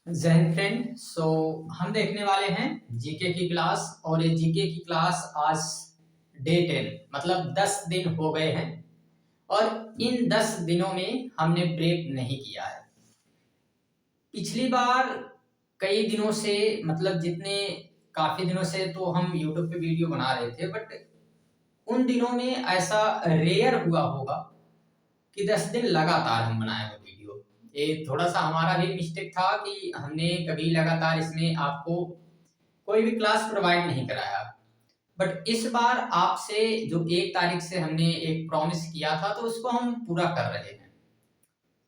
जय हिंद फ्रेंड। हम देखने वाले हैं जीके की क्लास। और ये जीके की क्लास आज डे 10 मतलब 10 दिन हो गए हैं। और इन 10 दिनों में हमने ब्रेक नहीं किया है। पिछली बार कई दिनों से मतलब काफी दिनों से तो हम यूट्यूब पे वीडियो बना रहे थे, बट उन दिनों में ऐसा रेयर हुआ होगा कि 10 दिन लगातार हम बनाए हो वीडियो। ये थोड़ा सा हमारा भी मिस्टेक था कि हमने कभी लगातार इसमें आपको कोई भी क्लास प्रोवाइड नहीं कराया। बट इस बार आपसे जो 1 तारीख से हमने एक प्रॉमिस किया था तो उसको हम पूरा कर रहे हैं।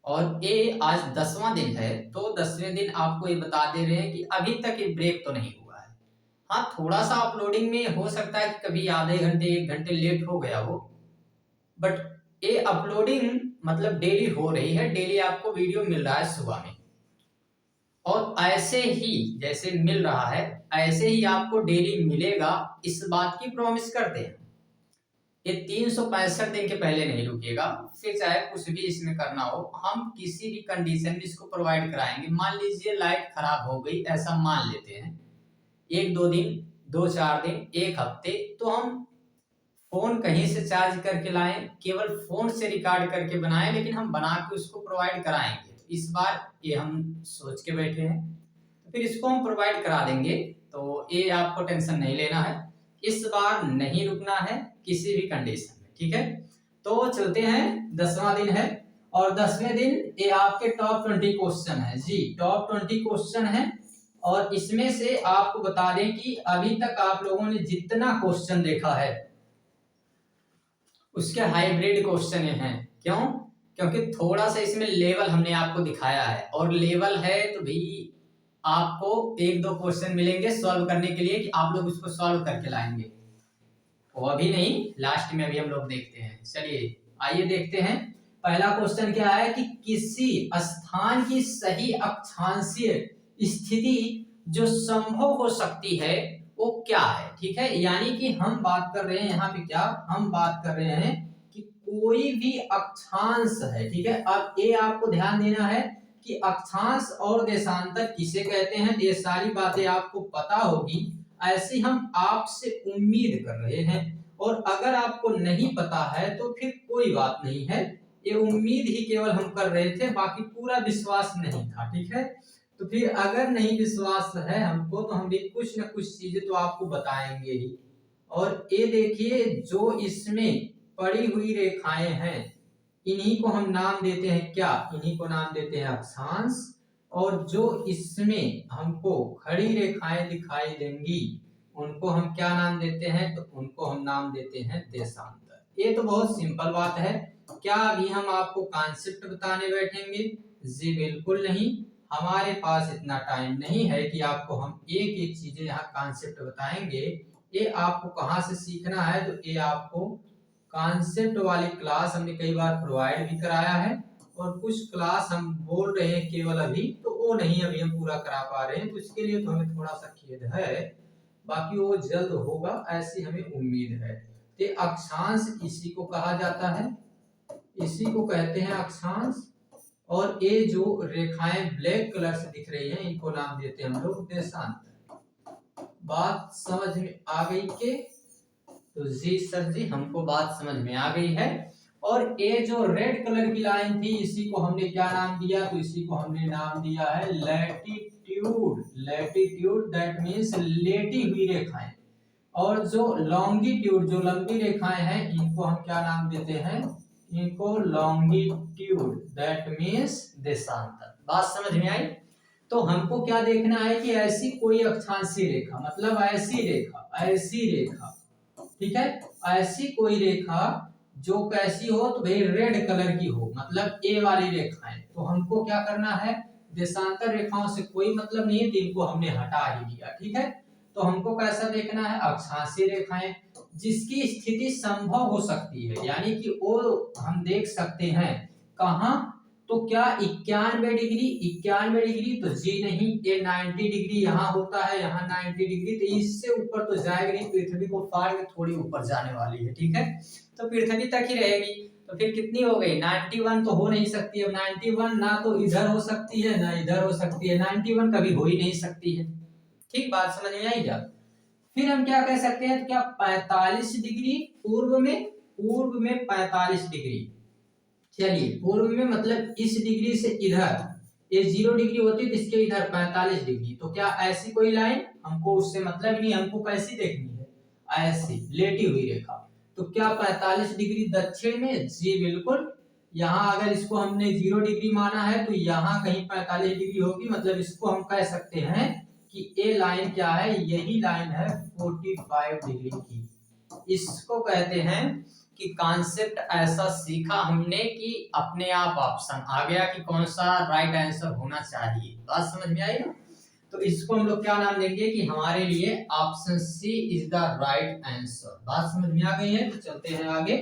और ये आज 10वां दिन है, तो 10वें दिन आपको ये बता दे रहे हैं कि अभी तक ये ब्रेक तो नहीं हुआ है। हाँ, थोड़ा सा अपलोडिंग में हो सकता है कि कभी आधे घंटे 1 घंटे लेट हो गया हो, बट ये अपलोडिंग मतलब डेली हो रही है। डेली आपको वीडियो मिल रहा है सुबह में, और ऐसे ही जैसे मिल रहा है ऐसे ही आपको डेली मिलेगा, इस बात की प्रॉमिस करते हैं। ये 365 दिन के पहले नहीं रुकेगा। फिर चाहे कुछ भी इसमें करना हो, हम किसी भी कंडीशन में इसको प्रोवाइड कराएंगे। मान लीजिए लाइट खराब हो गई, ऐसा मान लेते हैं, 1-2 दिन, 2-4 दिन, 1 हफ्ते, तो हम फोन कहीं से चार्ज करके लाएं, केवल फोन से रिकॉर्ड करके बनाएं, लेकिन हम बना के उसको प्रोवाइड कराएंगे। तो इस बार ये हम सोच के बैठे हैं, तो फिर इसको हम प्रोवाइड करा देंगे। तो ये आपको टेंशन नहीं लेना है, इस बार नहीं रुकना है किसी भी कंडीशन में, ठीक है। तो चलते हैं, 10वां दिन है और 10वें दिन ये आपके टॉप 20 क्वेश्चन है जी। टॉप 20 क्वेश्चन है, और इसमें से आपको बता दें कि अभी तक आप लोगों ने जितना क्वेश्चन देखा है उसके हाइब्रिड क्वेश्चन हैं। क्यों? क्योंकि थोड़ा सा इसमें लेवल हमने आपको दिखाया है, और लेवल है तो भी आपको 1-2 क्वेश्चन मिलेंगे सॉल्व करने के लिए कि आप लोग उसको सॉल्व करके लाएंगे। वो अभी नहीं, लास्ट में अभी हम लोग देखते हैं। चलिए आइए देखते हैं। पहला क्वेश्चन क्या है कि किसी स्थान की सही अक्षांशीय स्थिति जो संभव हो सकती है वो क्या है, ठीक है। यानी कि हम बात कर रहे हैं यहाँ पे, क्या हम बात कर रहे हैं कि कोई भी अक्षांश है, ठीक है। अब ये आपको ध्यान देना है कि अक्षांश और देशांतर किसे कहते हैं, ये सारी बातें आपको पता होगी, ऐसी हम आपसे उम्मीद कर रहे हैं। और अगर आपको नहीं पता है तो फिर कोई बात नहीं है, ये उम्मीद ही केवल हम कर रहे थे, बाकी पूरा विश्वास नहीं था, ठीक है। तो फिर अगर नहीं विश्वास है हमको, तो हम भी कुछ न कुछ चीजें तो आपको बताएंगे ही। और ये देखिए, जो इसमें पड़ी हुई रेखाएं हैं, इन्हीं को हम नाम देते हैं क्या, इन्हीं को नाम देते हैं अक्षांश। और जो इसमें हमको खड़ी रेखाएं दिखाई देंगी, उनको हम क्या नाम देते हैं, तो उनको हम नाम देते हैं देशांतर। ये तो बहुत सिंपल बात है। क्या अभी हम आपको कॉन्सेप्ट बताने बैठेंगे? जी बिल्कुल नहीं, हमारे पास इतना टाइम नहीं है कि आपको हम एक एक चीजें यहाँ कॉन्सेप्ट बताएंगे। ये आपको कहाँ से सीखना है, तो ये आपको कॉन्सेप्ट वाली क्लास हमने कई बार प्रोवाइड भी कराया है, और कुछ क्लास हम बोल रहे हैं केवल अभी, तो वो नहीं अभी हम पूरा करा पा रहे हैं, तो इसके लिए तो हमें थोड़ा सा खेद है, बाकी वो जल्द होगा ऐसी हमें उम्मीद है। तो अक्षांश इसी को कहा जाता है, इसी को कहते हैं अक्षांश। और ये जो रेखाएं ब्लैक कलर से दिख रही हैं, इनको नाम देते हैं हम लोग देशांतर। बात समझ में आ गई के? तो जी सर जी, हमको बात समझ में आ गई है। और ये जो रेड कलर की लाइन थी, इसी को हमने क्या नाम दिया, तो इसी को हमने नाम दिया है लैटिट्यूड। लैटिट्यूड दैट मींस लेटी हुई रेखाएं। और जो लॉन्गिट्यूड, जो लंबी रेखाएं हैं, इनको हम क्या नाम देते हैं, इनको लॉन्गिट्यूड दैट मींस देशांतर। बात समझ में आई? तो हमको क्या देखना है कि ऐसी कोई अक्षांशीय रेखा, मतलब ऐसी रेखा, ऐसी रेखा, ठीक है, ऐसी कोई रेखा जो कैसी हो, तो भाई रेड कलर की हो, मतलब ए वाली रेखाएं। तो हमको क्या करना है, देशांतर रेखाओं से कोई मतलब नहीं है, तो इनको हमने हटा ही दिया, ठीक है। तो हमको कैसा देखना है, अक्षांशीय रेखाएं जिसकी स्थिति संभव हो सकती है, यानी कि वो हम देख सकते हैं कहाँ, तो क्या 91 डिग्री, 91 डिग्री तो जी नहीं, ये 90 डिग्री यहाँ होता है, यहाँ 90 डिग्री, तो इससे ऊपर तो जाएगी नहीं, पृथ्वी को फाड़ के थोड़ी ऊपर जाने वाली है, ठीक है, तो पृथ्वी तक ही रहेगी। तो फिर कितनी हो गई 91 तो हो नहीं सकती। अब 91 ना तो इधर हो सकती है ना इधर हो सकती है, 91 कभी हो ही नहीं सकती है। ठीक, बात समझ में आई क्या? फिर हम क्या कह सकते हैं, तो क्या 45 डिग्री पूर्व में 45 डिग्री, चलिए पूर्व में मतलब इस डिग्री से इधर ये 0 डिग्री होती है तो इसके इधर 45 डिग्री, तो क्या ऐसी कोई लाइन, हमको उससे मतलब नहीं, हमको कैसी देखनी है, ऐसी लेटी हुई रेखा। तो क्या 45 डिग्री दक्षिण में, जी बिल्कुल। यहाँ अगर इसको हमने 0 डिग्री माना है तो यहाँ कहीं 45 डिग्री होगी, मतलब इसको हम कह सकते हैं कि ये लाइन क्या है, यही लाइन है 45 डिग्री की। इसको कहते हैं कि कॉन्सेप्ट ऐसा सीखा हमने कि अपने आप ऑप्शन आ गया कि कौन सा राइट आंसर होना चाहिए। बात समझ में आई ना? तो इसको हम लोग क्या नाम देंगे कि हमारे लिए option C is the right answer. बात समझ में आ गई है? तो चलते हैं आगे।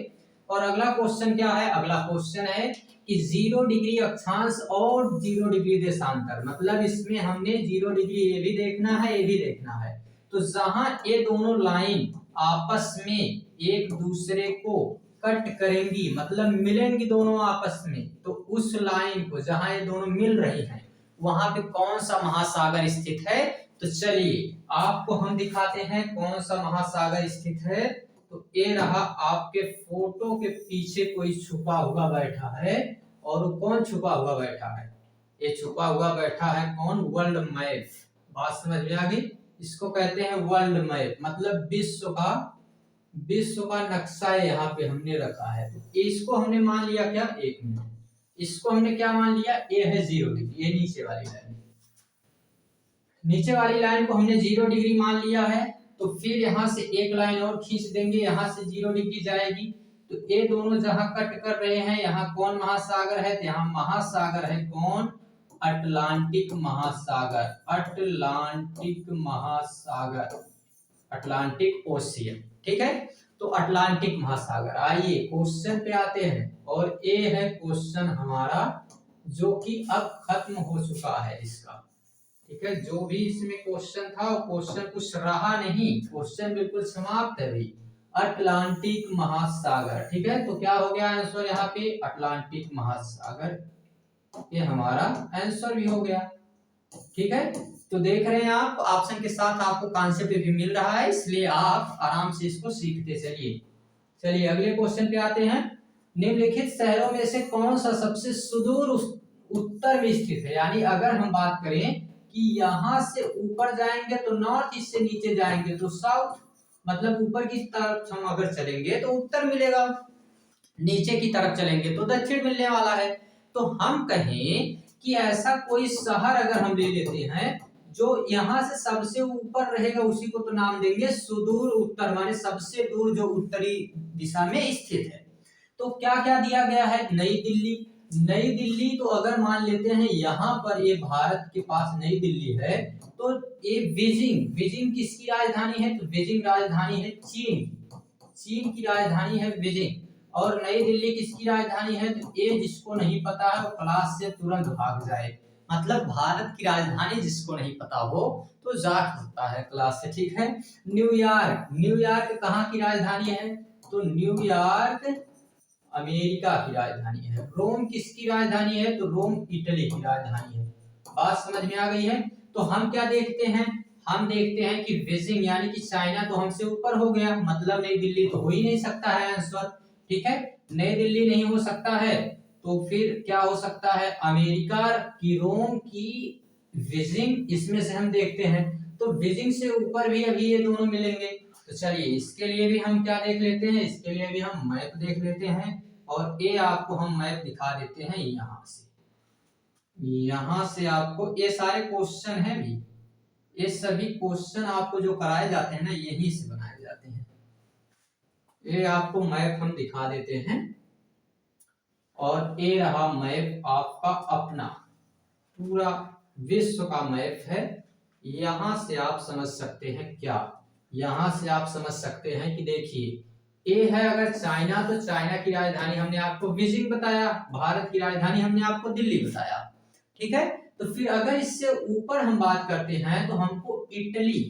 और अगला क्वेश्चन क्या है, अगला क्वेश्चन है कि 0 डिग्री अक्षांश और 0 डिग्री देशांतर, मतलब इसमें हमने 0 डिग्री ये भी देखना है ये भी देखना है। तो जहां ये दोनों लाइन आपस में एक दूसरे को कट करेंगी, मतलब मिलेंगी दोनों आपस में, तो उस लाइन को जहां ये दोनों मिल रही हैं वहां पे कौन सा महासागर स्थित है। तो चलिए आपको हम दिखाते हैं कौन सा महासागर स्थित है। तो ये रहा, आपके फोटो के पीछे कोई छुपा हुआ बैठा है, और वो कौन छुपा हुआ बैठा है, ये छुपा हुआ बैठा है कौन, वर्ल्ड मैप। बात समझ में आ गई? इसको कहते हैं वर्ल्ड मैप, मतलब विश्व का नक्शा यहाँ पे हमने रखा है। तो इसको हमने मान लिया क्या, एक मिनट, इसको हमने क्या मान लिया, ये है 0 डिग्री, ये नीचे वाली लाइन, नीचे वाली लाइन को हमने 0 डिग्री मान लिया है। तो फिर यहाँ से एक लाइन और खींच देंगे, यहाँ से 0 डिग्री जाएगी, तो ये दोनों जहां कट कर रहे हैं यहाँ कौन महासागर है, तो यहाँ महासागर है कौन, अटलांटिक महासागर, अटलांटिक महासागर, अटलांटिक ओशियन। ठीक है, तो अटलांटिक महासागर। आइए क्वेश्चन पे आते हैं, और ये है क्वेश्चन हमारा जो कि अब खत्म हो चुका है इसका। ठीक है, जो भी इसमें क्वेश्चन था वो क्वेश्चन कुछ रहा नहीं, क्वेश्चन बिल्कुल समाप्त है भाई। अटलांटिक महासागर, ठीक है, तो क्या हो गया आंसर यहाँ पे, अटलांटिक महासागर, ये हमारा आंसर भी हो गया। ठीक है, तो देख रहे हैं आप ऑप्शन के साथ आपको कॉन्सेप्ट भी मिल रहा है, इसलिए आप आराम से इसको सीखते चलिए। चलिए अगले क्वेश्चन पे आते हैं। निम्नलिखित शहरों में से कौन सा सबसे सुदूर उत्तर में स्थित है, यानी अगर हम बात करें कि यहाँ से ऊपर जाएंगे तो नॉर्थ, इससे नीचे जाएंगे तो साउथ, मतलब ऊपर की तरफ हम अगर चलेंगे तो उत्तर मिलेगा, नीचे की तरफ चलेंगे तो दक्षिण मिलने वाला है। तो हम कहें कि ऐसा कोई शहर अगर हम ले लेते हैं जो यहाँ से सबसे ऊपर रहेगा, उसी को तो नाम देंगे सुदूर उत्तर, माने सबसे दूर जो उत्तरी दिशा में स्थित है। तो क्या क्या दिया गया है, नई दिल्ली, नई दिल्ली तो अगर मान लेते हैं यहाँ पर ये भारत के पास नई दिल्ली है, तो ये बीजिंग किसकी राजधानी है, तो बीजिंग राजधानी है चीन की राजधानी है बीजिंग। और नई दिल्ली किसकी राजधानी है, तो ये जिसको नहीं पता है वो क्लास से तुरंत भाग जाए, मतलब भारत की राजधानी जिसको नहीं पता हो तो जा सकता है क्लास से। ठीक है, न्यूयॉर्क कहाँ की राजधानी है, तो न्यूयॉर्क अमेरिका की राजधानी है। रोम किसकी राजधानी है, तो रोम इटली की राजधानी है। बात समझ में आ गई है? तो हम क्या देखते हैं, हम देखते हैं कि बीजिंग यानी कि चाइना तो हमसे ऊपर हो गया, मतलब नई दिल्ली तो हो ही नहीं सकता है आंसर। ठीक है, नई दिल्ली नहीं हो सकता है, तो फिर क्या हो सकता है, अमेरिका की रोम की बीजिंग, इसमें से हम देखते हैं तो बीजिंग से ऊपर भी अभी ये दोनों मिलेंगे। तो चलिए इसके लिए भी हम क्या देख लेते हैं, इसके लिए भी हम मैप देख लेते हैं, और ये आपको हम मैप दिखा देते हैं यहाँ से आपको ये सारे क्वेश्चन हैं भी, ये सभी क्वेश्चन आपको जो कराए जाते हैं ना यहीं से बनाए जाते हैं। ये आपको मैप हम दिखा देते हैं, और ये रहा मैप आपका अपना पूरा विश्व का मैप है। यहां से आप समझ सकते हैं क्या, यहां से आप समझ सकते हैं कि देखिए ये है अगर चाइना, तो चाइना की राजधानी हमने आपको बीजिंग बताया, भारत की राजधानी हमने आपको दिल्ली बताया। ठीक है, तो फिर अगर इससे ऊपर हम बात करते हैं तो हमको इटली,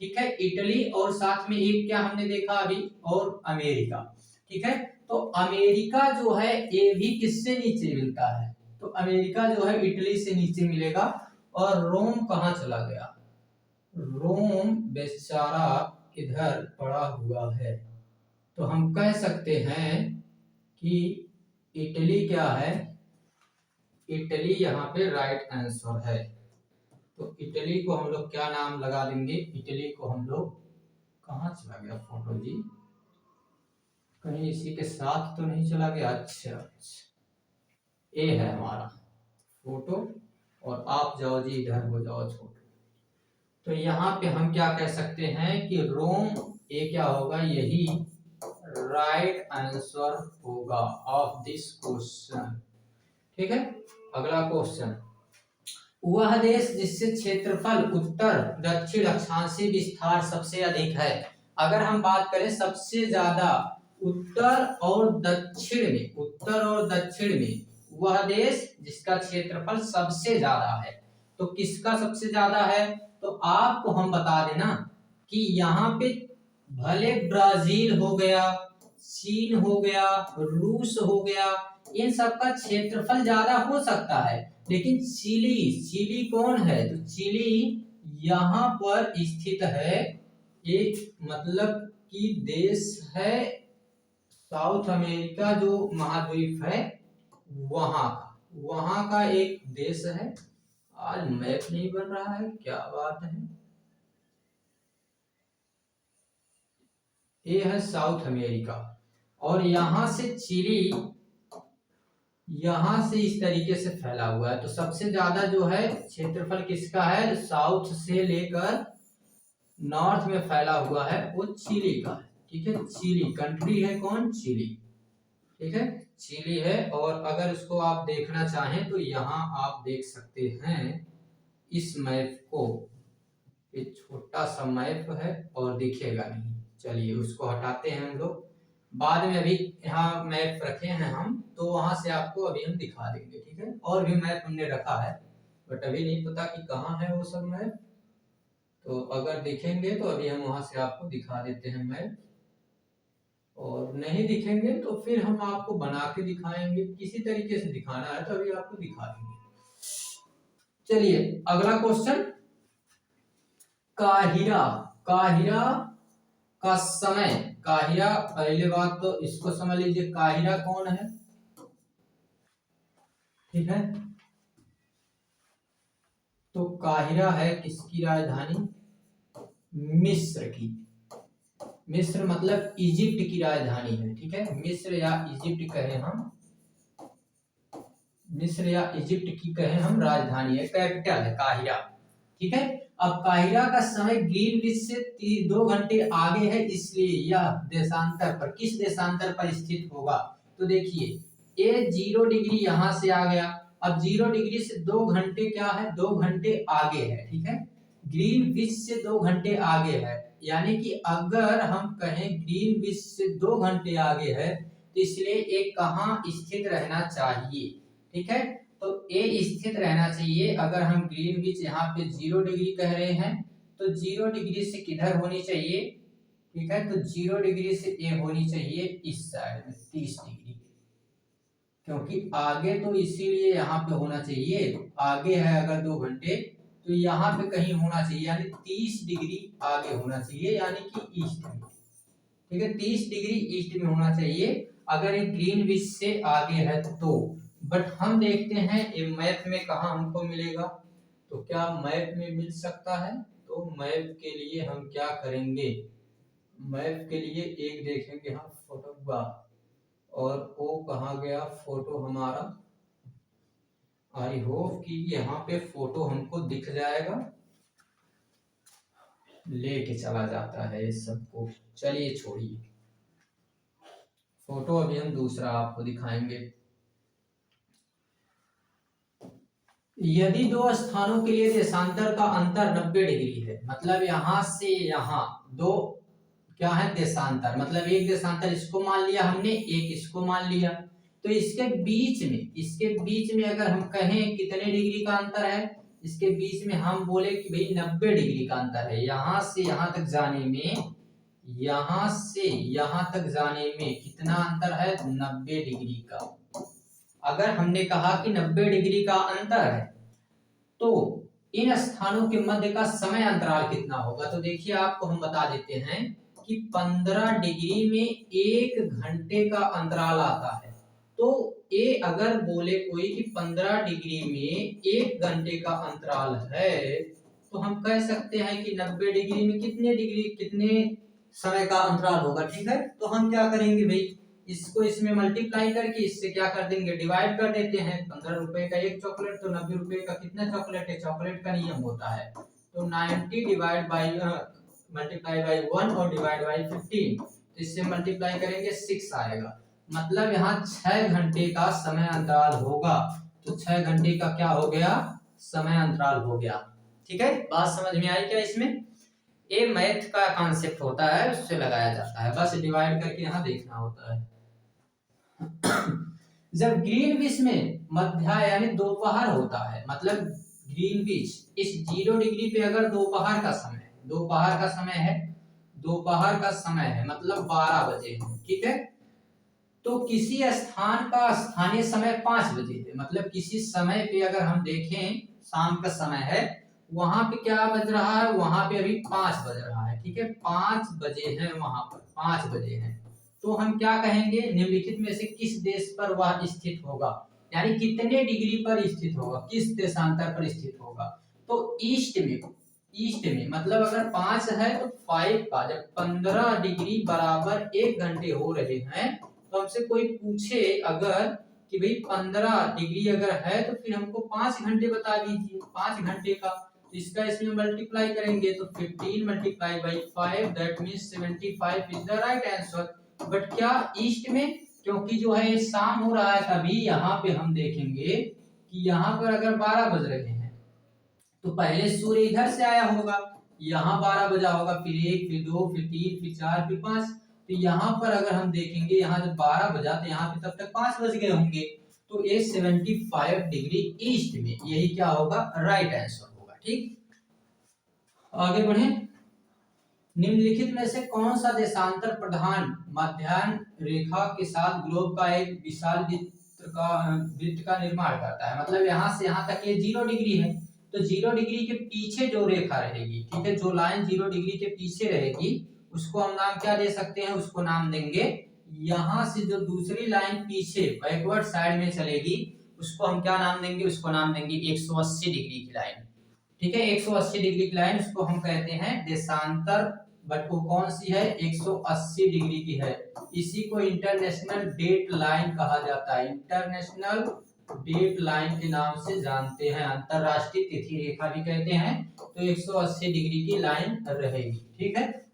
ठीक है, इटली और साथ में एक क्या हमने देखा अभी, और अमेरिका। ठीक है, तो अमेरिका जो है ये भी किससे नीचे मिलता है, तो अमेरिका जो है इटली से नीचे मिलेगा। और रोम कहाँ चला गया, रोम बेचारा इधर पड़ा हुआ है। तो हम कह सकते हैं कि इटली क्या है, इटली यहाँ पे राइट आंसर है। तो इटली को हम लोग क्या नाम लगा देंगे, इटली को हम लोग, कहाँ चला गया फोटो जी, कहीं इसी के साथ तो नहीं चला गया। अच्छा ये है हमारा फोटो, और आप जाओ जी इधर हो जाओ छोटो। तो यहाँ पे हम क्या कह सकते हैं कि रोम, ये क्या होगा, यही राइट आंसर होगा ऑफ दिस क्वेश्चन। ठीक है, अगला क्वेश्चन, वह देश जिससे क्षेत्रफल उत्तर दक्षिण अक्षांशीय विस्तार सबसे अधिक है। अगर हम बात करें सबसे ज्यादा उत्तर और दक्षिण में, उत्तर और दक्षिण में वह देश जिसका क्षेत्रफल सबसे ज्यादा है, तो किसका सबसे ज्यादा है, तो आपको हम बता देना कि यहाँ पे भले ब्राजील हो गया, चीन हो गया, रूस हो गया, इन सब का क्षेत्रफल ज्यादा हो सकता है, लेकिन चिली, चिली कौन है, तो चिली यहाँ पर स्थित है, एक मतलब कि देश है साउथ अमेरिका जो महाद्वीप है वहां का एक देश है। आज मैप नहीं बन रहा है, क्या बात है। ये है साउथ अमेरिका, और यहां से चिली यहां से इस तरीके से फैला हुआ है। तो सबसे ज्यादा जो है क्षेत्रफल किसका है, साउथ से लेकर नॉर्थ में फैला हुआ है वो चिली का है। ठीक है, चिली कंट्री है कौन, चिली। ठीक है, चिली है। और अगर इसको आप देखना चाहें तो यहाँ आप देख सकते हैं इस मैप को, एक छोटा सा मैप है और दिखेगा नहीं, चलिए उसको हटाते हैं हम लोग, बाद में अभी यहाँ मैप रखे हैं हम, तो वहां से आपको अभी हम दिखा देंगे। ठीक है, और भी मैप हमने रखा है बट अभी नहीं पता कि कहाँ है वो सब मैप, तो अगर दिखेंगे तो अभी हम वहां से आपको दिखा देते हैं मैप, और नहीं दिखेंगे तो फिर हम आपको बना के दिखाएंगे, किसी तरीके से दिखाना है तो अभी आपको दिखा देंगे। चलिए अगला क्वेश्चन, काहिरा, काहिरा का समय, काहिरा, पहले बात तो इसको समझ लीजिए, काहिरा कौन है। ठीक है, तो काहिरा है किसकी राजधानी, मिस्र की, मिस्र मतलब इजिप्ट की राजधानी है। ठीक है, मिस्र या इजिप्ट कहें हम, मिस्र या इजिप्ट की कहें हम राजधानी है, कैपिटल है काहिरा। ठीक है, अब काहिरा का समय ग्रीनविच से 2 घंटे आगे है, इसलिए यह देशांतर पर, किस देशांतर पर स्थित होगा, तो देखिए ये 0 डिग्री यहां से आ गया, अब 0 डिग्री से 2 घंटे क्या है, 2 घंटे आगे है। ठीक है, ग्रीनविच से 2 घंटे आगे है, यानी कि अगर हम कहें ग्रीनविच से 2 घंटे आगे है तो इसलिए एक कहाँ स्थित रहना चाहिए। ठीक है, तो ए स्थित रहना चाहिए। अगर हम ग्रीनविच यहाँ पे 0 डिग्री कह रहे हैं तो 0 डिग्री से किधर होनी चाहिए, ठीक है, तो 0 डिग्री से ए होनी चाहिए इस साइड में 30 डिग्री, क्योंकि आगे तो इसीलिए यहाँ पे होना चाहिए, आगे है अगर 2 घंटे तो यहाँ पे कहीं होना चाहिए, यानी 30 डिग्री आगे होना चाहिए, यानी कि ईस्ट में। ठीक है, 30 डिग्री ईस्ट में होना चाहिए अगर ये ग्रीनविच से आगे है तो। बट हम देखते हैं ये मैप में कहाँ हमको मिलेगा, तो क्या मैप में मिल सकता है, तो मैप के लिए हम क्या करेंगे, मैप के लिए एक देखेंगे हम फोटोग्राफ, और वो कहाँ गया फोटो हमारा, आई होप कि यहाँ पे फोटो हमको दिख जाएगा, लेके चला जाता है इस सबको, चलिए छोड़िए, फोटो अभी हम दूसरा आपको दिखाएंगे। यदि 2 स्थानों के लिए देशांतर का अंतर 90 डिग्री है, मतलब यहां से यहां 2 क्या है देशांतर, मतलब एक देशांतर इसको मान लिया हमने, एक इसको मान लिया, तो इसके बीच में अगर हम कहें कितने डिग्री का अंतर है, इसके बीच में हम बोले कि भाई 90 डिग्री का अंतर है, यहां से यहां तक जाने में यहां से यहां तक जाने में कितना अंतर है? 90 डिग्री का। अगर हमने कहा कि 90 डिग्री का अंतर है तो इन स्थानों के मध्य का समय अंतराल कितना होगा? तो देखिए आपको हम बता देते हैं कि 15 डिग्री में 1 घंटे का अंतराल आता है। तो ये अगर बोले कोई कि 15 डिग्री में 1 घंटे का अंतराल है तो हम कह सकते हैं कि 90 डिग्री में कितने समय का अंतराल होगा। ठीक है, तो हम क्या करेंगे भाई, इसको इसमें मल्टीप्लाई करके इससे क्या कर देंगे, डिवाइड कर देते हैं। 15 रुपए का एक चॉकलेट तो 90 रुपए का कितना चॉकलेट है? चॉकलेट का नियम होता है तो 90 डिवाइड बाई मल्टीप्लाई बाई 1 और डिवाइड बाई 15, तो इससे मल्टीप्लाई करेंगे 6 आएगा। मतलब यहाँ 6 घंटे का समय अंतराल होगा। तो 6 घंटे का क्या हो गया? समय अंतराल हो गया। ठीक है, बात समझ में आई क्या? इसमें ये मैथ का कॉन्सेप्ट होता है, उससे लगाया जाता है, बस डिवाइड करके यहाँ देखना होता है। जब ग्रीनविच में मध्या यानी दोपहर होता है, मतलब ग्रीनविच इस 0 डिग्री पे अगर दोपहर का समय है मतलब 12 बजे है। ठीक है, तो किसी स्थान का स्थानीय समय 5 बजे है, मतलब किसी समय पे अगर हम देखें शाम का समय है, वहां पे क्या बज रहा है? वहां पे अभी 5 बज रहा है। ठीक है, 5 बजे है, वहां पर 5 बजे है। तो हम क्या कहेंगे, निम्नलिखित में से किस देश पर वह स्थित होगा, यानी कितने डिग्री पर स्थित होगा, किस देशांतर पर स्थित होगा। तो ईस्ट में मतलब अगर 5 है तो 5 का जब 15 डिग्री बराबर 1 घंटे हो रहे हैं, तो हमसे कोई पूछे अगर कि भाई 15 डिग्री अगर है तो फिर हमको 5 घंटे बता दीजिए, 5 घंटे का। तो इसका इसमें मल्टीप्लाई करेंगे तो 15 multiply by 5 that means 75 is the right answer. But क्या ईस्ट में, क्योंकि जो है शाम हो रहा है, तभी यहाँ पे हम देखेंगे कि यहाँ पर अगर 12 बज रहे हैं तो पहले सूर्य इधर से आया होगा, यहाँ 12 बजा होगा, फिर 1, फिर 2, फिर 3, फिर 4, फिर 5। तो यहाँ पर अगर हम देखेंगे, यहाँ जब 12 बजा तो यहाँ पे तब तक 5 बज गए होंगे। तो ये 75 डिग्री ईस्ट में, यही क्या होगा? राइट आंसर होगा। ठीक, आगे बढ़े। निम्नलिखित में से कौन सा देशांतर प्रधान मध्याह्न रेखा के साथ ग्लोब का एक विशाल वृत्त का निर्माण करता है? मतलब यहाँ से यहाँ तक ये 0 डिग्री है, तो 0 डिग्री के पीछे जो रेखा रहेगी, ठीक है, जो लाइन 0 डिग्री के पीछे रहेगी, उसको हम नाम क्या दे सकते हैं? उसको नाम देंगे, यहाँ से जो दूसरी लाइन पीछे बैकवर्ड साइड में चलेगी, उसको हम क्या नाम देंगे? उसको नाम देंगे 180 डिग्री की लाइन। ठीक है, 180 डिग्री की लाइन, उसको हम कहते हैं देशांतर। बट वो कौन सी है? 180 डिग्री की है। इसी को इंटरनेशनल डेट लाइन कहा जाता है, इंटरनेशनल डेट लाइन के नाम से जानते हैं, अंतरराष्ट्रीय तिथि रेखा भी कहते हैं। तो 180 डिग्री की लाइन रहेगी। ठीक है,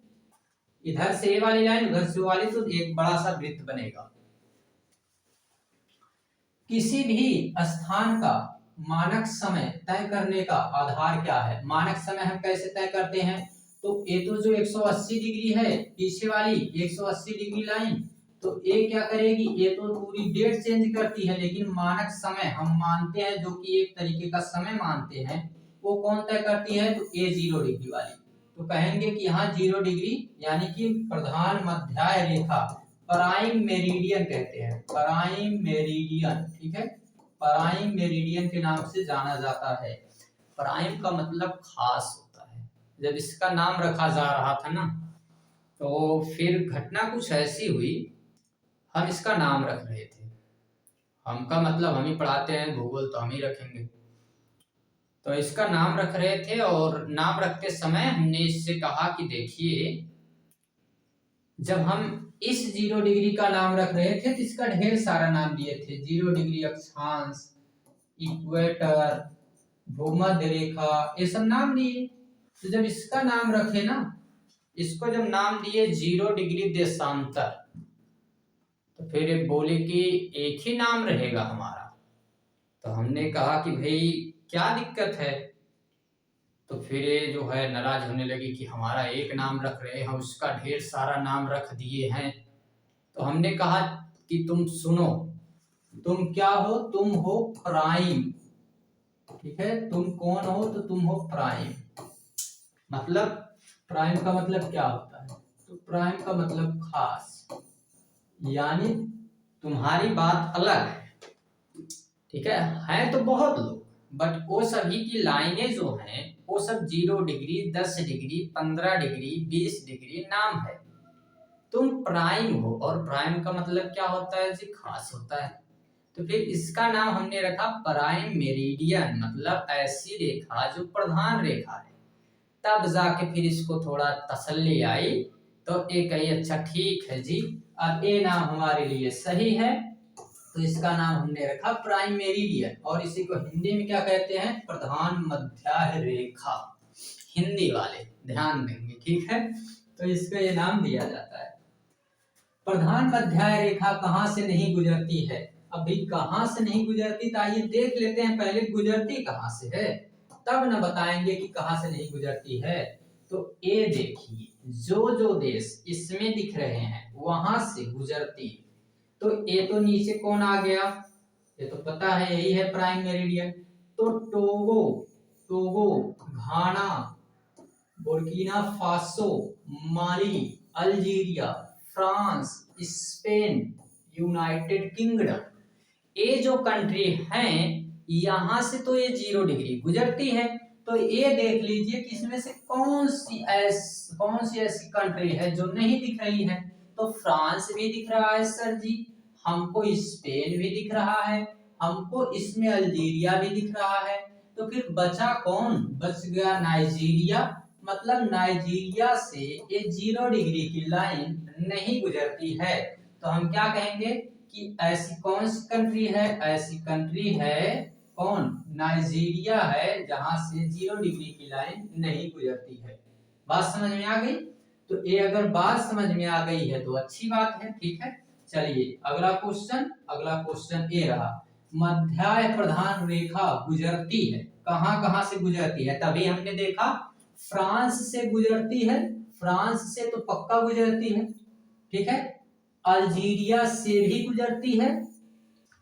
इधर से ये वाली लाइन, उधर से वाली, तो एक बड़ा सा वृत्त बनेगा। किसी भी स्थान का मानक समय तय करने का आधार क्या है? मानक समय हम कैसे तय करते हैं? तो ये तो जो 180 डिग्री है पीछे वाली 180 डिग्री लाइन, तो ये क्या करेगी? ये तो पूरी डेट चेंज करती है, लेकिन मानक समय हम मानते हैं, जो कि एक तरीके का समय मानते हैं, वो कौन तय करती है? तो ये 0 डिग्री वाली। तो कहेंगे कि यहाँ 0 डिग्री यानी कि प्रधान मध्य रेखा, प्राइम मेरिडियन कहते हैं, प्राइम मेरिडियन। ठीक है, प्राइम मेरिडियन के नाम से जाना जाता है। प्राइम का मतलब खास होता है। जब इसका नाम रखा जा रहा था ना, तो फिर घटना कुछ ऐसी हुई, हम इसका नाम रख रहे थे। हम का मतलब हम ही पढ़ाते हैं भूगोल, तो हम ही रखेंगे। तो इसका नाम रख रहे थे, और नाम रखते समय हमने इससे कहा कि देखिए, जब हम इस 0 डिग्री का नाम रख रहे थे तो इसका ढेर सारा नाम दिए थे, 0 डिग्री अक्षांश, इक्वेटर, भूमध्य रेखा, ये सब नाम दिए। तो जब इसका नाम रखे ना, इसको जब नाम दिए 0 डिग्री देशांतर, तो फिर बोले कि एक ही नाम रहेगा हमारा। तो हमने कहा कि भाई क्या दिक्कत है? तो फिर ये जो है नाराज होने लगी कि हमारा एक नाम रख रहे हैं, उसका ढेर सारा नाम रख दिए हैं। तो हमने कहा कि तुम सुनो, तुम क्या हो? तुम हो प्राइम। ठीक है, तुम कौन हो? तो तुम हो प्राइम। मतलब प्राइम का मतलब क्या होता है? तो प्राइम का मतलब खास, यानी तुम्हारी बात अलग है, ठीक है तो बहुत लोग, बट वो सभी की लाइनें जो हैं वो सब 0 डिग्री, 10 डिग्री, 15 डिग्री, 20 डिग्री नाम है। तुम प्राइम हो, और प्राइम का मतलब क्या होता है जी? खास होता है। तो फिर इसका नाम हमने रखा प्राइम मेरिडियन, मतलब ऐसी रेखा जो प्रधान रेखा है। तब जाके फिर इसको थोड़ा तसल्ली आई, तो ए कही अच्छा ठीक है जी, अब ए नाम हमारे लिए सही है, तो इसका नाम हमने रखा प्राइम मेरिडियन। और इसी को हिंदी में क्या कहते हैं? प्रधान मध्य रेखा। हिंदी वाले ध्यान देंगे, ठीक है, तो इसका ये नाम दिया जाता है। प्रधान मध्य रेखा कहां से नहीं गुजरती है? अभी कहां से नहीं गुजरती, तो आइए देख लेते हैं पहले गुजरती कहां से है, तब न बताएंगे कि कहां से नहीं गुजरती है। तो ये देखिए, जो देश इसमें दिख रहे हैं वहां से गुजरती है। तो ये तो नीचे कौन आ गया? ये तो पता है, यही है प्राइम मेरिडियन। तो Togo, Togo, Ghana, Burkina Faso, Mali, Algeria, France, Spain, United Kingdom, ये जो कंट्री हैं यहां से तो ये 0 डिग्री गुजरती है। तो ये देख लीजिए कि इसमें से कौन सी ऐसी कंट्री है जो नहीं दिख रही है। तो फ्रांस भी दिख रहा है सर जी, हमको स्पेन भी दिख रहा है, हमको इसमें अल्जीरिया भी दिख रहा है। तो फिर बचा कौन? बच गया नाइजीरिया। मतलब नाइजीरिया से ये 0 डिग्री की लाइन नहीं गुजरती है। तो हम क्या कहेंगे कि ऐसी कौन सी कंट्री है? ऐसी कंट्री है कौन? नाइजीरिया है, जहां से 0 डिग्री की लाइन नहीं गुजरती है। बात समझ में आ गई? तो ये अगर बात समझ में आ गई है तो अच्छी बात है, ठीक है। चलिए अगला क्वेश्चन ये रहा, मध्य प्रधान रेखा गुजरती है कहां कहां से गुजरती है? तभी हमने देखा फ्रांस से गुजरती है, फ्रांस से तो पक्का गुजरती है, ठीक है। अल्जीरिया से भी गुजरती है।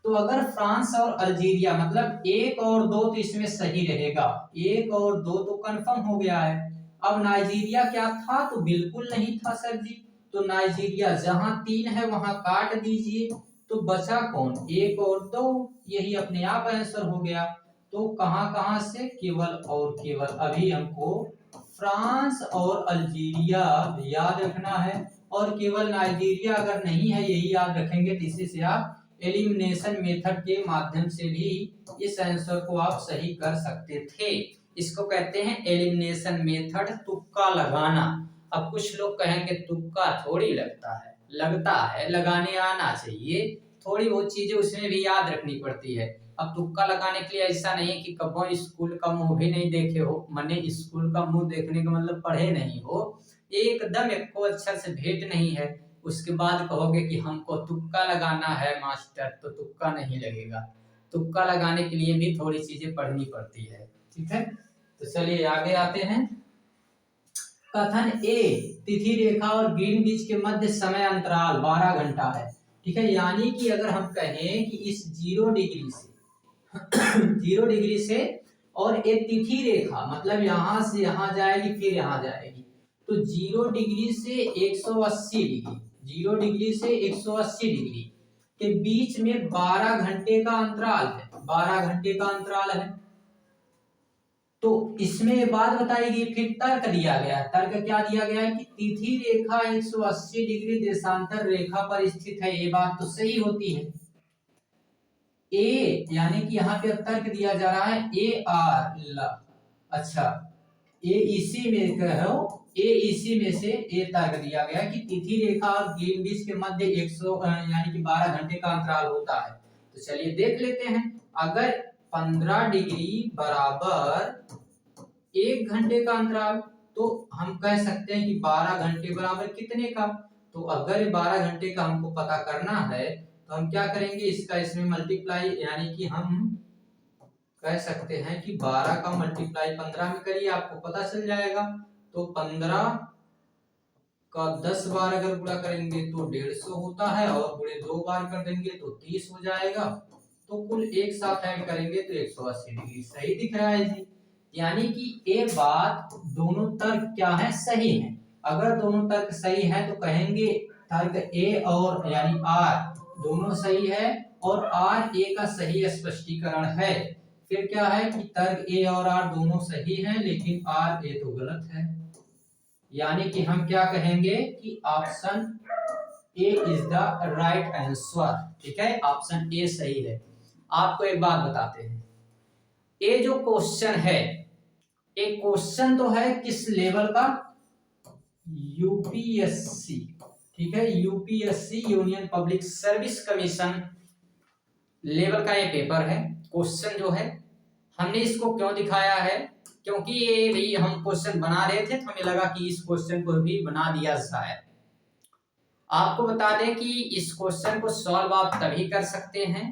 तो अगर फ्रांस और अल्जीरिया, मतलब 1 और 2 तो इसमें सही रहेगा, 1 और 2 तो कंफर्म हो गया है। अब नाइजीरिया क्या था? तो बिल्कुल नहीं था सर जी। तो नाइजीरिया जहां 3 है वहां काट दीजिए, तो बचा कौन? 1 और 2, यही अपने आप आंसर हो गया। तो कहां कहां से? केवल और केवल अभी हमको फ्रांस और अल्जीरिया याद रखना है, और केवल नाइजीरिया अगर नहीं है यही याद रखेंगे, तो इसी से आप एलिमिनेशन मेथड के माध्यम से भी इस आंसर को आप सही कर सकते थे। इसको कहते हैं एलिमिनेशन मेथड, तुक्का लगाना। अब कुछ लोग कहेंगे तुक्का थोड़ी लगता है, लगता है, लगाने आना चाहिए, थोड़ी बहुत चीजें उसमें भी याद रखनी पड़ती है। अब तुक्का लगाने के लिए ऐसा नहीं कि कभी स्कूल का मुंह भी नहीं देखे हो, माने स्कूल का मुंह देखने का मतलब पढ़े नहीं हो, एकदम एक को अक्षर से भेंट नहीं है, उसके बाद कहोगे कि हमको तुक्का लगाना है मास्टर, तो तुक्का नहीं लगेगा। तुक्का लगाने के लिए भी थोड़ी चीजें पढ़नी पड़ती है, ठीक है। तो चलिए आगे आते हैं। कथन ए, तिथि रेखा और ग्रीनविच के मध्य समय अंतराल 12 घंटा है, ठीक है। यानी कि अगर हम कहें कि इस 0 डिग्री से 0 डिग्री से और एक तिथि रेखा, मतलब यहां से यहां जाएगी फिर यहां जाएगी, तो 0 डिग्री से 180 डिग्री, 0 डिग्री से 180 डिग्री के बीच में 12 घंटे का अंतराल है, 12 घंटे का अंतराल है। तो इसमें बात बताई गई, फिर तर्क दिया गया है। तर्क क्या दिया गया है कि तिथि रेखा 180 डिग्री देशांतर रेखा पर स्थित है, ये बात तो सही होती है। ए यानी कि यहाँ पे तर्क दिया जा रहा है ए आर, अच्छा ए इसी में कहो, ए इसी में से ए तर्क दिया गया कि तिथि रेखा और ग्रीनविच के मध्य 100 यानी कि 12 घंटे का अंतराल होता है। तो चलिए देख लेते हैं, अगर 15 डिग्री बराबर 1 घंटे का अंतराल, तो हम कह सकते हैं कि 12 घंटे बराबर कितने का? तो अगर 12 घंटे का हमको पता करना है तो हम क्या करेंगे, इसका इसमें मल्टीप्लाई, यानी कि हम कह सकते हैं कि 12 का मल्टीप्लाई 15 में करिए, आपको पता चल जाएगा। तो 15 का 10 बार अगर गुणा करेंगे तो 150 होता है, और गुणे 2 बार कर देंगे तो 30 हो जाएगा। तो कुल एक साथ ऐड करेंगे तो 180 डिग्री सही दिख रहा है जी। यानी कि ये बात, दोनों तर्क क्या है? सही है। अगर दोनों तर्क सही है तो कहेंगे तर्क ए और यानी आर दोनों सही है और आर ए का सही स्पष्टीकरण है। फिर क्या है कि तर्क ए और आर दोनों सही हैं लेकिन आर ए तो गलत है, यानी कि हम क्या कहेंगे कि option A is the right answer. ठीक है, ऑप्शन ए सही है। आपको एक बात बताते हैं, ये जो क्वेश्चन है, एक क्वेश्चन तो है किस लेवल का, यूपीएससी। ठीक है, UPSC union public service commission level का ये पेपर है। क्वेश्चन जो है हमने इसको क्यों दिखाया है, क्योंकि ये भी हम क्वेश्चन बना रहे थे तो हमें लगा कि इस क्वेश्चन को भी बना दिया जाए। आपको बता दें कि इस क्वेश्चन को सॉल्व आप तभी कर सकते हैं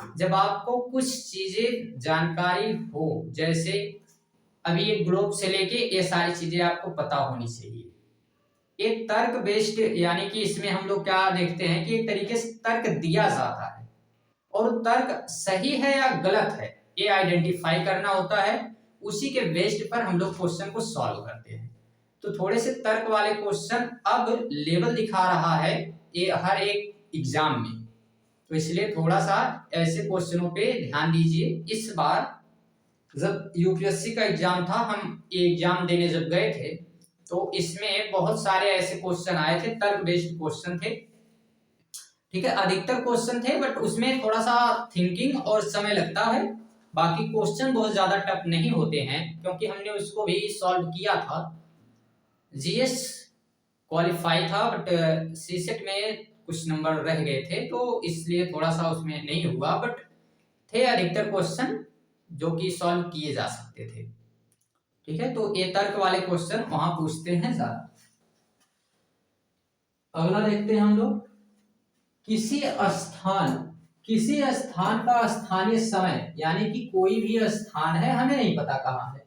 जब आपको कुछ चीजें जानकारी हो, जैसे अभी एक ग्लोब से लेके ये सारी चीजें आपको पता होनी चाहिए। एक तर्क बेस्ड, यानी कि इसमें हम लोग क्या देखते हैं कि एक तरीके से तर्क दिया जाता है और तर्क सही है या गलत है ये आइडेंटिफाई करना होता है, उसी के बेस्ड पर हम लोग क्वेश्चन को सॉल्व करते हैं। तो थोड़े से तर्क वाले क्वेश्चन अब लेवल दिखा रहा है ये हर एक एग्जाम में, तो इसलिए थोड़ा सा ऐसे क्वेश्चनों पे ध्यान दीजिए। इस बार जब यूपीएससी का एग्जाम था, हम ये एग्जाम देने जब गए थे तो इसमें बहुत सारे ऐसे क्वेश्चन आए थे, तर्क बेस्ड क्वेश्चन थे। ठीक है, अधिकतर क्वेश्चन थे बट उसमें थोड़ा सा थिंकिंग और समय लगता है, बाकी क्वेश्चन बहुत ज्यादा टफ नहीं होते हैं क्योंकि हमने उसको भी सॉल्व किया था। जीएस क्वालिफाई था बट सीसेट में कुछ नंबर रह गए थे तो इसलिए थोड़ा सा उसमें नहीं हुआ, बट थे अधिकतर क्वेश्चन जो कि सॉल्व किए जा सकते थे। ठीक है, तो ये तर्क वाले क्वेश्चन वहां पूछते हैं ज्यादा। अगला देखते हैं हम लोग, किसी स्थान का स्थानीय समय, यानी कि कोई भी स्थान है, हमें नहीं पता कहाँ है,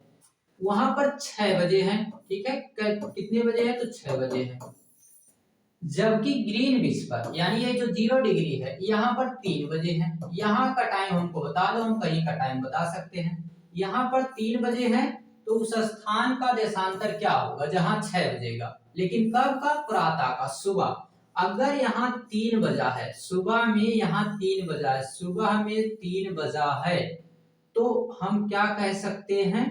वहां पर 6 बजे है। ठीक है, कितने बजे है तो 6 बजे है, जबकि ग्रीनविच पर यानी ये जो 0 डिग्री है यहाँ पर 3 बजे है। यहाँ का टाइम हमको बता दो, हम कहीं का टाइम बता सकते हैं। यहाँ पर 3 बजे है तो उस स्थान का देशांतर क्या होगा जहाँ 6 बजेगा, लेकिन कब का, प्रातः का, सुबह। अगर यहाँ 3 बजा है सुबह में, यहाँ 3 बजा है सुबह में, 3 बजा है तो हम क्या कह सकते हैं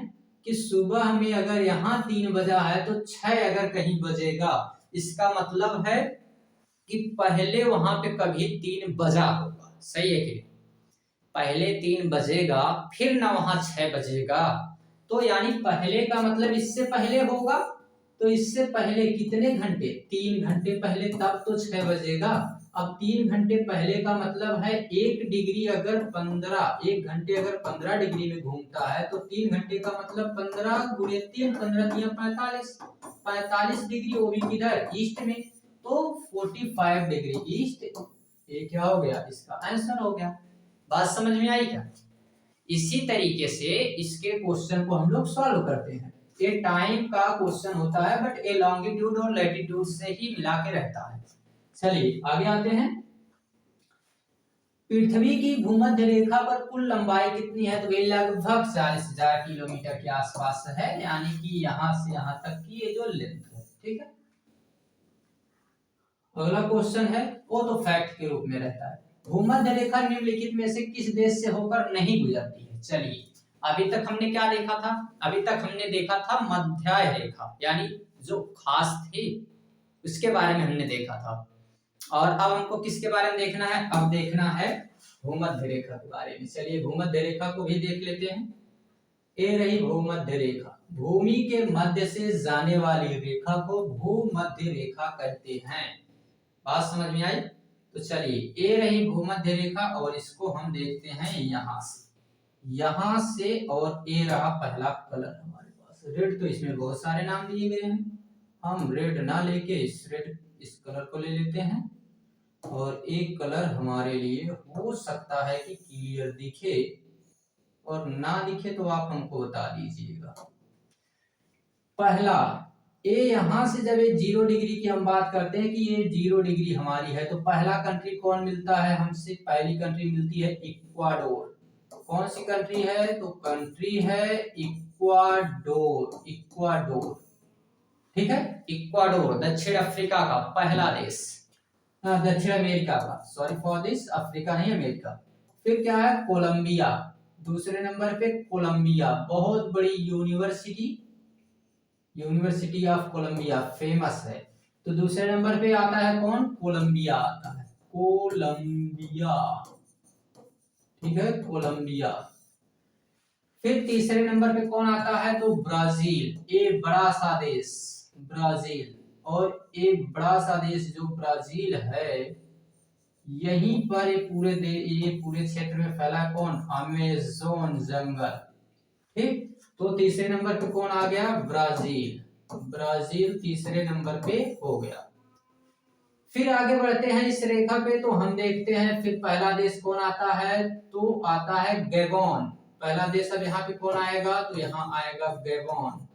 कि सुबह में अगर यहाँ 3 बजा है तो 6 अगर कहीं बजेगा, इसका मतलब है कि पहले वहां पे कभी 3 बजा होगा। सही है कि नहीं, पहले 3 बजेगा फिर ना वहां 6 बजेगा, तो यानी पहले का मतलब इससे पहले होगा, तो इससे पहले कितने घंटे, 3 घंटे पहले, तब तो 6 बजेगा। अब 3 घंटे पहले का मतलब है 1 डिग्री अगर 15, 1 घंटे अगर 15 डिग्री में घूमता है तो 3 घंटे का मतलब 15 गुणे 3, 15 3 45 डिग्री, वो भी किधर, ईस्ट में, तो 45 डिग्री ईस्ट। ये क्या हो गया, इसका आंसर हो गया। बात समझ में आई क्या? इसी तरीके से इसके क्वेश्चन को हम लोग सॉल्व करते हैं। ये टाइम का क्वेश्चन होता है बट ये लॉन्गिट्यूड और लैटिट्यूड से ही मिला के रहता है। चलिए आगे आते हैं। पृथ्वी की भूमध्य रेखा पर कुल लंबाई कितनी है, तो ये लगभग 40,000 किलोमीटर के आसपास है, यानी कि यहां से यहां तक की ये जो लेंथ है। ठीक है, अगला क्वेश्चन है वो तो फैक्ट के रूप में रहता है, भूमध्य रेखा निम्नलिखित में से किस देश से होकर नहीं गुजरती है। चलिए अभी तक हमने क्या देखा था, अभी तक हमने देखा था मध्य रेखा, यानी जो खास थी उसके बारे में हमने देखा था, और अब हमको किसके बारे में देखना है, अब देखना है भूमध्य रेखा के बारे में। चलिए भूमध्य रेखा को भी देख लेते हैं। ये रही भूमध्य रेखा, भूमि के मध्य से जाने वाली रेखा को भूमध्य रेखा कहते हैं। बात समझ में आई? तो चलिए ये रही भूमध्य रेखा और इसको हम देखते हैं यहां से और ये रहा पहला कलर हमारे पास रेड, तो इसमें बहुत सारे नाम दिए गए हैं, हम रेड ना लेके इस कलर को ले लेते हैं, और एक कलर हमारे लिए हो सकता है कि क्लियर दिखे और ना दिखे तो आप हमको बता दीजिएगा। पहला ये यहां से जब ये 0 डिग्री की हम बात करते हैं कि ये 0 डिग्री हमारी है, तो पहला कंट्री कौन मिलता है हमसे, पहली कंट्री मिलती है इक्वाडोर। कौन सी कंट्री है, तो कंट्री है इक्वाडोर। ठीक है। इक्वाडोर दक्षिण अफ्रीका का पहला देश, दक्षिण अमेरिका का, सॉरी फॉर दिस, अफ्रीका नहीं अमेरिका। फिर क्या है, कोलंबिया, दूसरे नंबर पे कोलंबिया, बहुत बड़ी university, university of Colombia famous है। तो दूसरे नंबर पे आता है कौन, कोलंबिया आता है, कोलंबिया, ठीक है, कोलंबिया। फिर तीसरे नंबर पे कौन आता है, तो ब्राजील, ये बड़ा सा देश ब्राजील, और एक बड़ा सा देश जो ब्राजील है, यहीं पर ये पूरे क्षेत्र में फैला कौन, अमेज़न जंगल, ठीक। तो तीसरे नंबर पे कौन आ गया, ब्राजील, ब्राजील तीसरे नंबर पे हो गया। फिर आगे बढ़ते हैं इस रेखा पे, तो हम देखते हैं फिर पहला देश कौन आता है, तो आता है गैबोन, पहला देश। अब यहाँ पे कौन आएगा, तो यहाँ आएगा गैबोन।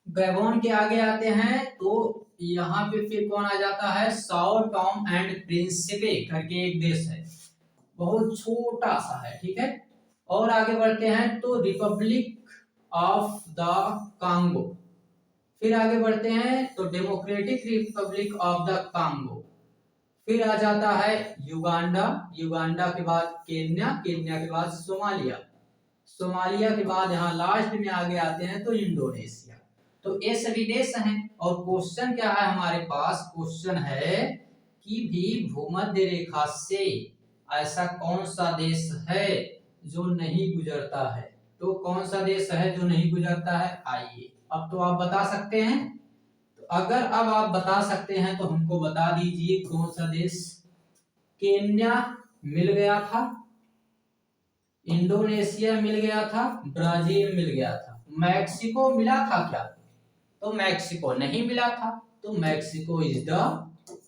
गैबोन के आगे आते हैं तो यहाँ पे फिर कौन आ जाता है, साओ टॉम एंड प्रिंसिपे करके एक देश है, बहुत छोटा सा है, ठीक है। और आगे बढ़ते हैं तो रिपब्लिक ऑफ द कांगो, फिर आगे बढ़ते हैं तो democratic Republic of the Congo, फिर आ जाता है युगांडा, युगांडा के बाद केन्या, केन्या के बाद सोमालिया, सोमालिया के बाद यहाँ लास्ट में आगे आते हैं तो इंडोनेशिया। तो ये सभी देश हैं। और क्वेश्चन क्या है हमारे पास, क्वेश्चन है कि भी भूमध्य रेखा से ऐसा कौन सा देश है जो नहीं गुजरता है, तो कौन सा देश है जो नहीं गुजरता है, आइए अब तो आप बता सकते हैं। तो अगर अब आप बता सकते हैं तो हमको बता दीजिए कौन सा देश। केन्या मिल गया था, इंडोनेशिया मिल गया था, ब्राजील मिल गया था, मैक्सिको मिला था क्या, तो मैक्सिको नहीं मिला था, तो Mexico is the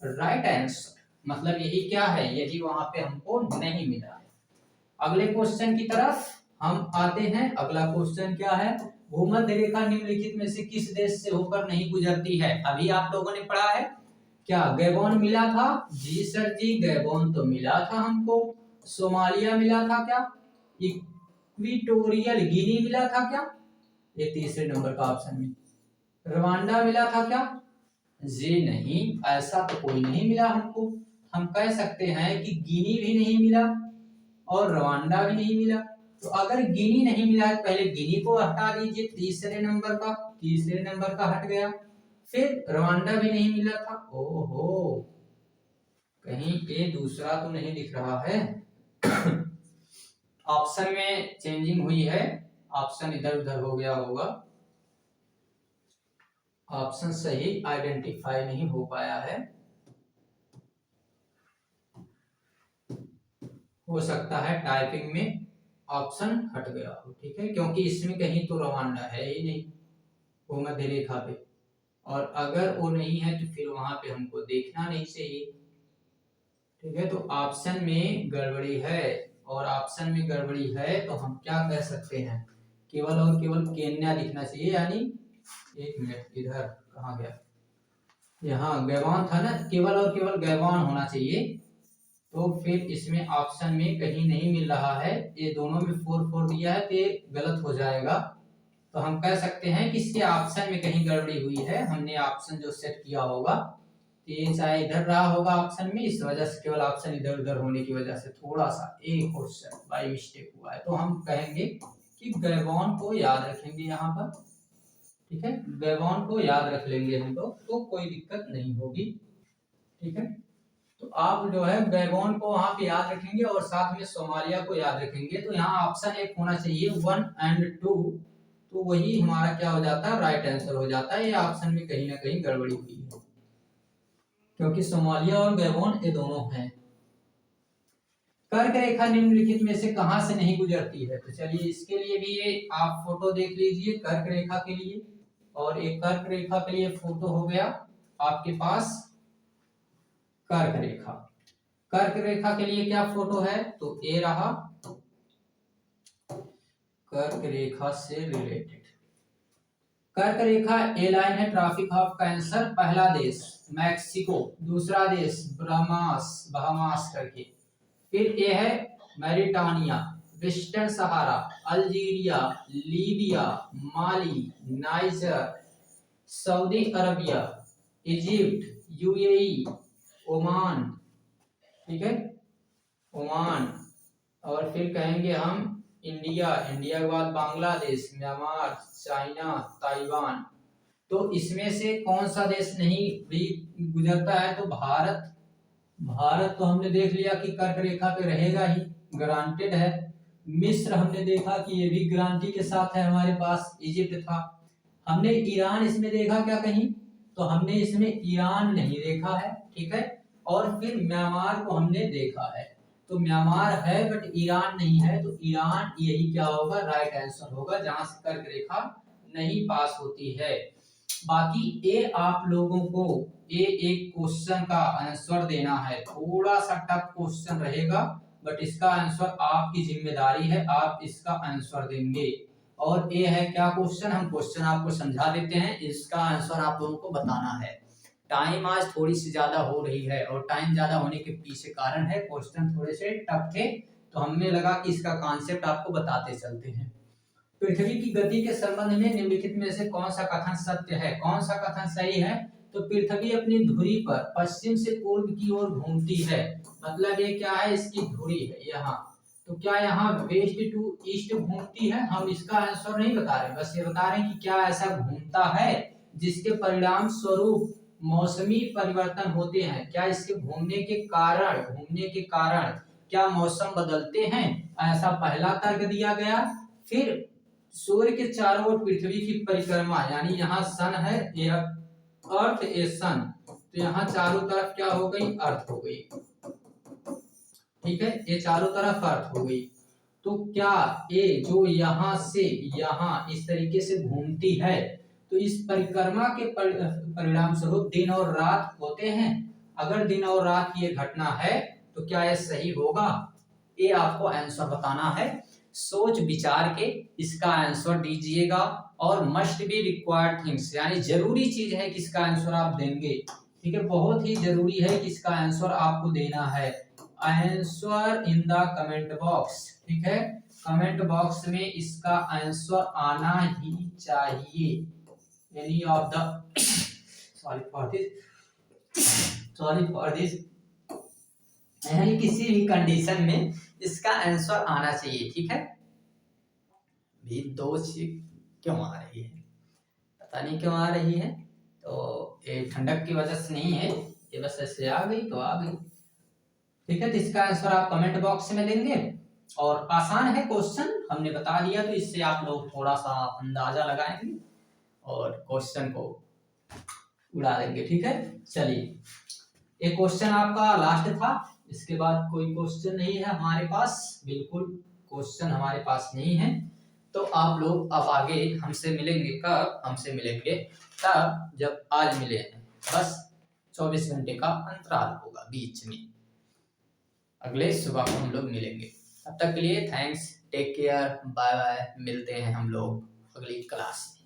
right answer, मतलब यही क्या है, यही वहां पे हमको नहीं मिला है। अगले क्वेश्चन की तरफ हम आते हैं। अगला क्वेश्चन क्या है, भूमध्य रेखा निम्नलिखित में से किस देश से होकर नहीं गुजरती है। अभी आप लोगों ने पढ़ा है क्या, गैबोन मिला था, जी सर जी गैबोन तो मिला था हमको। सोमालिया मिला था क्या, इक्विटोरियल गिनी मिला था क्या, ये तीसरे नंबर का ऑप्शन में। रवांडा मिला था क्या, जी नहीं, ऐसा तो कोई नहीं मिला हमको। हम कह सकते हैं कि गिनी भी नहीं मिला और रवांडा भी नहीं मिला। तो अगर गिनी नहीं मिला है, पहले गिनी को हटा दीजिए, तीसरे नंबर का हट गया। फिर रवांडा भी नहीं मिला था, ओहो कहीं ये दूसरा तो नहीं दिख रहा है ऑप्शन में चेंजिंग हुई है, ऑप्शन इधर उधर हो गया होगा, ऑप्शन सही आइडेंटिफाई नहीं हो पाया है, हो सकता है टाइपिंग में ऑप्शन हट गया हो, ठीक है, क्योंकि इसमें कहीं तो रवांडा है ही नहीं भूमध्य रेखा पे, और अगर वो नहीं है तो फिर वहां पे हमको देखना नहीं चाहिए, ठीक है। तो ऑप्शन में गड़बड़ी है, और ऑप्शन में गड़बड़ी है तो हम क्या कह सकते हैं, केवल और केवल केन्या दिखना चाहिए, यानी एक मिनट इधर कहाँ गया, यहाँ गैबोन था ना, केवल और केवल गैबोन होना चाहिए। तो फिर इसमें ऑप्शन में कहीं नहीं मिल रहा है, ये दोनों में 4 दिया है तो ये गलत हो जाएगा। तो हम कह सकते हैं कि इसके ऑप्शन में कहीं गड़बड़ी हुई है, हमने ऑप्शन जो सेट किया होगा तो ये चाहे इधर रहा होगा ऑप्शन में, इस वजह से केवल ऑप्शन इधर उधर होने की वजह से थोड़ा सा एक क्वेश्चन बाय मिस्टेक हुआ है। तो हम कहेंगे कि गैबोन को याद रखेंगे यहाँ पर, ठीक है, गैबोन को याद रख लेंगे हम लोग, तो कोई दिक्कत नहीं होगी, ठीक है। तो आप जो है गैबोन को वहां पे याद रखेंगे और साथ में सोमालिया को याद रखेंगे। तो यहाँ ऑप्शन एक होना चाहिए 1 और 2, तो वही हमारा क्या हो जाता है, राइट आंसर हो जाता है। ये ऑप्शन में कहीं ना कहीं गड़बड़ी हुई है, क्योंकि सोमालिया और गैबोन ये दोनों हैं। कर्क रेखा निम्नलिखित में से कहां से नहीं गुजरती है, तो चलिए इसके लिए भी ये आप फोटो देख लीजिए कर्क रेखा के लिए, और एक कर्क रेखा के लिए फोटो हो गया आपके पास कर्क रेखा। कर्क रेखा के लिए क्या फोटो है, तो ये रहा कर्क रेखा से रिलेटेड। कर्क रेखा ए लाइन है ट्रॉपिक ऑफ कैंसर, पहला देश मैक्सिको, दूसरा देश बहामास करके, फिर ये है Mauritania, western Sahara, Algeria, Libya, Mali, Niger, Saudi Arabia, Egypt, UAE, Oman, ठीक है, ओमान, और फिर कहेंगे हम इंडिया, इंडिया के बाद बांग्लादेश, म्यांमार, चाइना, ताइवान। तो इसमें से कौन सा देश नहीं भी गुजरता है? तो भारत। भारत तो हमने देख लिया कि कर्क रेखा पे रहेगा ही, ग्रांटेड है। मिस्र हमने देखा कि ये भी गारंटी के साथ है हमारे पास। इजिप्ट था। हमने ईरान इसमें देखा क्या कहीं? तो हमने इसमें ईरान नहीं देखा है, ठीक है। और फिर म्यांमार को हमने देखा है, तो म्यांमार है बट ईरान नहीं है, तो ईरान यही क्या होगा? राइट आंसर होगा, जहां से कर्क रेखा नहीं पास होती है। बाकी ये आप लोगों को ये एक क्वेश्चन का आंसर देना है, थोड़ा सा टफ क्वेश्चन रहेगा, बट इसका आंसर आपकी जिम्मेदारी है, आप इसका आंसर देंगे। और ये है क्या क्वेश्चन? हम क्वेश्चन आपको समझा देते हैं, इसका आंसर आप लोगों को बताना है। टाइम आज थोड़ी सी ज्यादा हो रही है, और टाइम ज्यादा होने के पीछे कारण है क्वेश्चन थोड़े से टफ थे, तो हमने लगा कि इसका कॉन्सेप्ट आपको बताते चलते हैं। पृथ्वी की गति के संबंध में निम्नलिखित में से कौन सा कथन सत्य है? कौन सा कथन सही है? तो पृथ्वी अपनी धुरी पर पश्चिम से पूर्व की ओर घूमती है। मतलब ये क्या है? इसकी धुरी है यहाँ, तो क्या यहाँ वेस्ट टू ईस्ट घूमती है? हम इसका आंसर नहीं बता रहे, बस ये बता रहे हैं कि क्या ऐसा घूमता है जिसके परिणाम स्वरूप मौसमी परिवर्तन होते हैं। क्या इसके घूमने के कारण क्या मौसम बदलते हैं? ऐसा पहला तर्क दिया गया। फिर सूर्य के चारों ओर पृथ्वी की परिक्रमा, यानी यहाँ सन है, यह अर्थ ए सन, तो यहाँ चारों तरफ क्या हो गई? अर्थ हो गई, ठीक है, ये चारों तरफ अर्थ हो गई। तो क्या ये जो यहाँ से यहाँ इस तरीके से घूमती है, तो इस परिक्रमा के परिणाम स्वरूप दिन और रात होते हैं? अगर दिन और रात की ये घटना है तो क्या यह सही होगा? ये आपको आंसर बताना है। सोच विचार के इसका आंसर दीजिएगा, और मस्ट बी रिक्वायर्ड थिंग्स, यानी जरूरी चीज है कि इसका आंसर आप देंगे, ठीक है, बहुत ही जरूरी है कि इसका आंसर आपको देना है। Answer in the comment box, ठीक है, कमेंट बॉक्स में इसका आंसर आना ही चाहिए। Any of the sorry for this यानी किसी भी कंडीशन में इसका आंसर आना चाहिए, ठीक है। भी दो चीज क्यों आ रही है, पता नहीं क्यों आ रही है, तो ये ठंडक की वजह से नहीं है, ये बस ऐसे आ गई तो आ गई, ठीक है। तो इसका आंसर आप कमेंट बॉक्स में देंगे, और आसान है क्वेश्चन, हमने बता दिया, तो इससे आप लोग थोड़ा सा अंदाजा लगाएंगे और क्वेश्चन को उड़ा देंगे, ठीक है। चलिए, एक क्वेश्चन आपका लास्ट था, इसके बाद कोई क्वेश्चन नहीं है हमारे पास, बिल्कुल क्वेश्चन हमारे पास नहीं है। तो आप लोग अब आगे हमसे मिलेंगे कब? हमसे मिलेंगे तब जब आज मिले हैं, बस 24 घंटे का अंतराल होगा बीच में, अगले सुबह को हम लोग मिलेंगे। तब तक के लिए thanks, take care, bye bye, मिलते हैं हम लोग अगली क्लास में।